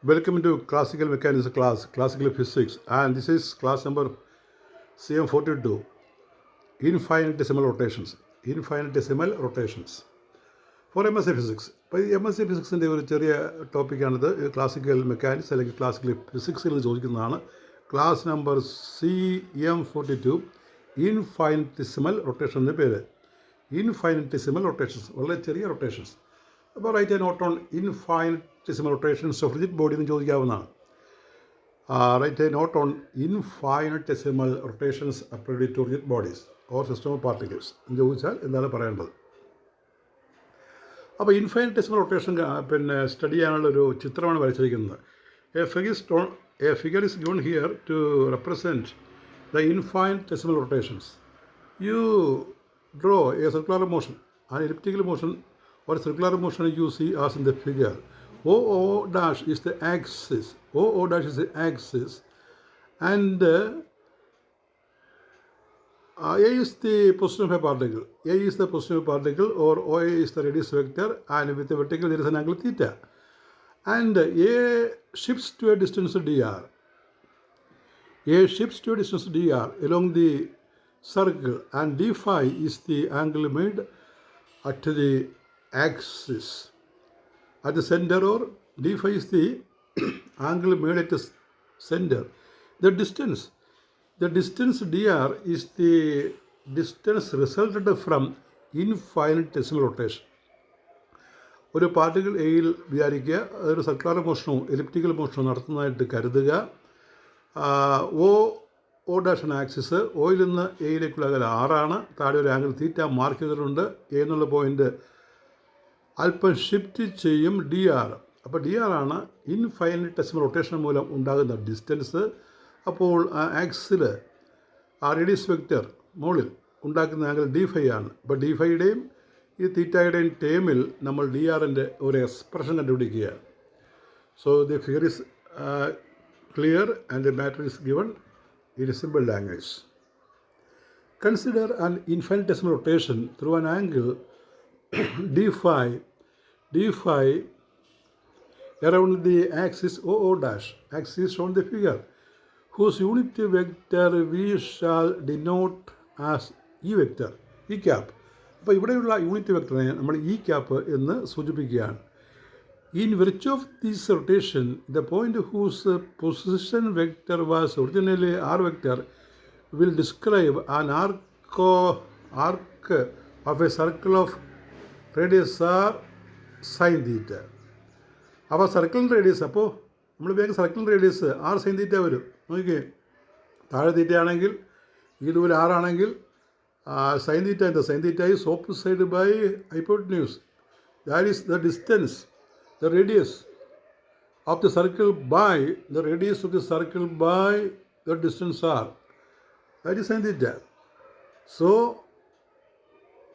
Welcome to classical mechanics class, classical physics, and this is class number CM42, infinitesimal rotations. Infinitesimal rotations for MSc Physics. ഇപ്പോൾ ഈ MSc ഫിസിക്സിൻ്റെ ഒരു ചെറിയ ടോപ്പിക്കാണിത്. Classical mechanics അല്ലെങ്കിൽ classical ഫിസിക്സിൽ നിന്ന് ചോദിക്കുന്നതാണ്. Class number CM42, ഇൻഫൈനിറ്റസിമൽ rotation എന്ന പേര്. ഇൻഫൈനിറ്റസിമൽ rotations, വളരെ ചെറിയ റൊട്ടേഷൻസ്. അപ്പോൾ write a note on infinitesimal rotations of rigid body എന്ന് ചോദിക്കാവുന്നതാണ്. Write a note on infinitesimal rotations applied to rigid bodies or system of particles എന്ന് ചോദിച്ചാൽ എന്താണ് പറയേണ്ടത്? അപ്പോൾ ഇൻഫൈനിറ്റസിമൽ റൊട്ടേഷൻ സ്റ്റഡി ചെയ്യാനുള്ളൊരു ചിത്രമാണ് വരച്ചിരിക്കുന്നത്. A figure is given here to represent the infinitesimal rotations. You draw a circular motion, an elliptical motion or circular motion you see as in the figure. OO dash is the axis. OO dash is the axis, and A is the position of a particle. A is the position of a particle, or OA is the radius vector, and with the vertical there is an angle theta. And A shifts to a distance dr. A shifts to a distance dr along the circle, and d phi is the angle made at the axis at the center, or d phi is the angle made at the center. The distance dr is the distance resulted from infinitesimal rotation. ഒരു particle എയിൽ വിചാരിക്കുക, ഒരു circular മോഷനോ elliptical മോഷനോ നടത്തുന്നതായിട്ട് കരുതുക. O dash എന്ന axis, ഒയിൽ നിന്ന് എയിലേക്കുള്ള അകലം 6ആണ്. താഴെ ഒരു ആംഗിൾ തീറ്റ മാർക്ക് ചെയ്തിട്ടുണ്ട്. എ എന്നുള്ള പോയിൻ്റ് അല്പം ഷിഫ്റ്റ് ചെയ്യും dr. അപ്പോൾ dr ആണ് ഇൻഫൈനിറ്റസിമൽ റൊട്ടേഷൻ മൂലം ഉണ്ടാകുന്ന ഡിസ്റ്റൻസ്. അപ്പോൾ ആ ആക്സിൽ ആ റേഡിയസ് വെക്റ്റർ മുകളിൽ ഉണ്ടാക്കുന്ന ആംഗിൾ d phi ആണ്. അപ്പോൾ d phiയുടെയും ഈ തീറ്റയുടെയും ടേമിൽ നമ്മൾ drൻ്റെ ഒരു എക്സ്പ്രഷൻ കണ്ടുപിടിക്കുകയാണ്. So the figure is clear and the matter is given in simple language. Consider an infinitesimal rotation through an angle d phi around the axis OO dash, axis shown in the figure, whose unit vector we shall denote as E vector, E cap. അപ്പോൾ ഇവിടെയുള്ള unit വെക്ടറിനെ നമ്മൾ E cap എന്ന് സൂചിപ്പിക്കുകയാണ്. In virtue of this rotation, the point whose position vector was originally r vector will describe an arc of a circle of radius r sin theta. അപ്പോൾ സർക്കിളിൻ്റെ radius, അപ്പോൾ നമ്മൾ വേഗം സർക്കിളിൻ്റെ റേഡിയസ് r sin theta വരും. നോക്കിക്കേ, താഴെ തീറ്റ ആണെങ്കിൽ ഈ ദൂരം r ആണെങ്കിൽ sin theta എന്താ? sin theta is opposite by hypotenuse. That is the distance, the radius of the circle by the radius of the circle by the distance r. That is sin theta. So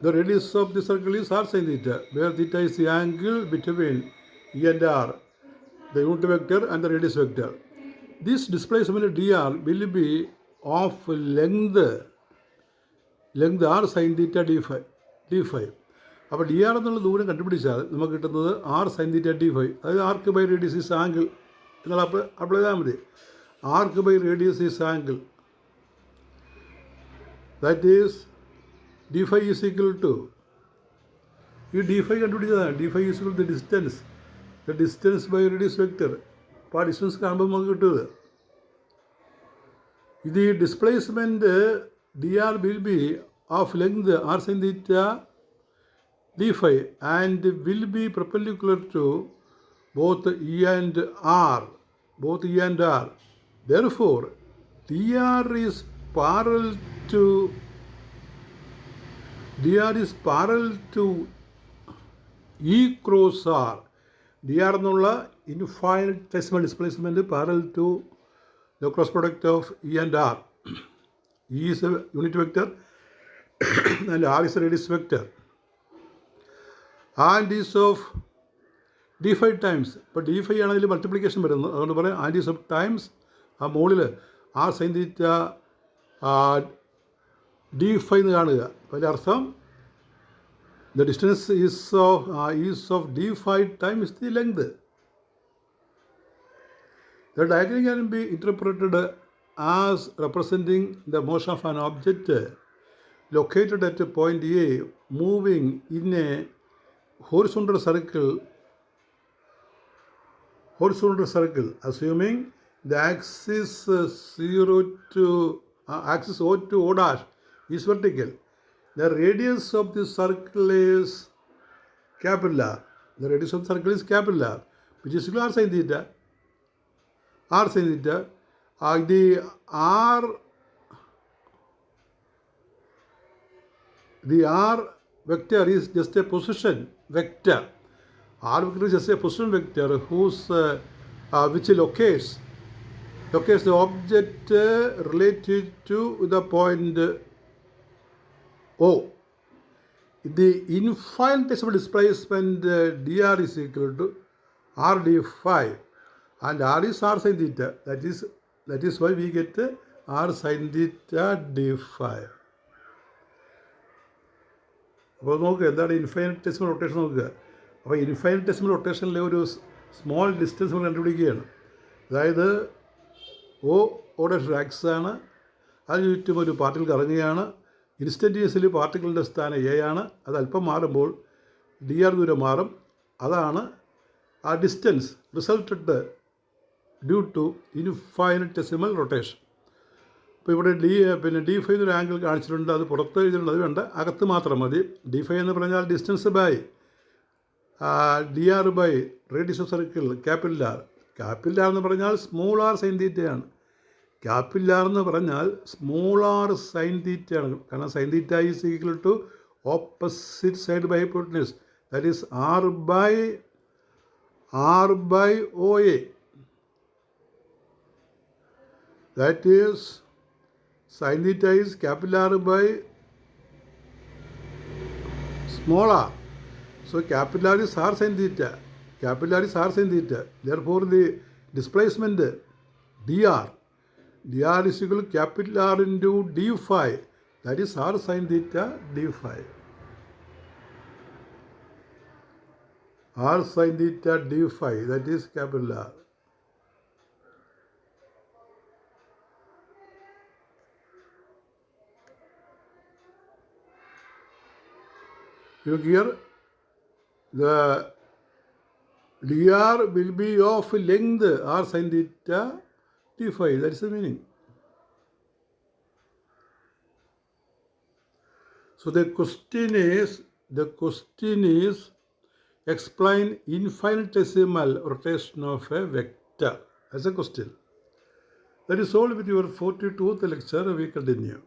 the radius of the circle is r sin theta, where theta is the angle between E and r, the unit vector and the radius vector. This displacement dr will be of length r sin theta d phi. അപ്പോൾ dr എന്നുള്ള ദൂരം കണ്ടുപിടിച്ചാൽ നമുക്ക് കിട്ടുന്നത് r sin theta d phi. അതായത് arc by radius is angle എന്നുള്ള apply ചെയ്താൽ മതി. Arc by radius is angle, that is d phi is equal to, ഈ d phi കണ്ടുപിടിച്ചതാണ്. d phi is equal to the distance by radius vector. അപ്പോൾ ആ distance കാണുമ്പോൾ നമുക്ക് കിട്ടുന്നത് ഇത് displacement dr will be of length r sin theta d phi and will be perpendicular to both E and R. Therefore, dr is parallel to E cross R. dr എന്നുള്ള infinitesimal displacement parallel to the cross product of E and R. E is a unit vector and R is a radius vector. And is of d phi times. ഇപ്പോൾ d phi ആണ് അതിൽ multiplication വരുന്നത്, അതുകൊണ്ട് പറയാം and is of times ആ മുകളിൽ r sin theta d phi എന്ന് കാണുക. അപ്പോൾ അതിൻ്റെ അർത്ഥം the distance is of d phi times the length. The diagram can be interpreted as representing the motion of an object located at a point A moving in a horizontal circle, assuming the axis axis O to O dash is vertical. The radius of the circle is capital R. The radius of the circle is capital R, which is equal to r sin theta. R sin theta. The R vector is just a position vector. R vector is just a position vector which locates the object related to the point O. The infinitesimal displacement dr is equal to r d phi, and r is r sin theta. That is why we get r sin theta d phi. അപ്പോൾ നോക്കുക എന്താണ് ഇൻഫൈനറ്റെസിമൽ rotation നോക്കുക. അപ്പോൾ ഇൻഫൈനറ്റെസിമൽ റൊട്ടേഷനിലെ ഒരു small distance നമ്മൾ കണ്ടുപിടിക്കുകയാണ്. അതായത് ഓ dash axis ആണ്, അതിന് ചുറ്റും ഒരു പാർട്ടിക്കിൾ കറങ്ങുകയാണ്. ഇൻസ്റ്റൻറ്റീനിയസ്ലി പാർട്ടിക്കിളിൻ്റെ സ്ഥാനം എ ആണ്. അത് അല്പം മാറുമ്പോൾ ഡി ആർ ദൂരം മാറും. അതാണ് ആ distance resulted due to infinitesimal rotation. ഇപ്പോൾ ഇവിടെ ഡി ഫൈ എന്നൊരു ആംഗിൾ കാണിച്ചിട്ടുണ്ട്. അത് പുറത്ത് എഴുതിയിട്ടുണ്ട്, അത് വേണ്ട, അകത്ത് മാത്രം മതി. ഡി ഫൈ എന്ന് പറഞ്ഞാൽ distance by d r by radius of circle capital R. Capital R എന്ന് പറഞ്ഞാൽ സ്മോൾ ആർ സൈൻ തീറ്റയാണ്. ക്യാപിറ്റൽ ആർ എന്ന് പറഞ്ഞാൽ സ്മോൾ ആർ സൈൻ തീറ്റയാണ്. കാരണം sine theta is equal to opposite side by hypotenuse, that is r by O A. That is sin theta is capital R by small r. So capital R is r sin theta. Capital R is r sin theta. Therefore the displacement dr is equal to capital R into d phi. That is r sin theta d phi. R sin theta d phi. That is capital R. Look here, the dr will be of length r sin theta d phi. That is the meaning. So the question is explain infinitesimal rotation of a vector as a question. That is all with your 42th lecture. We continue.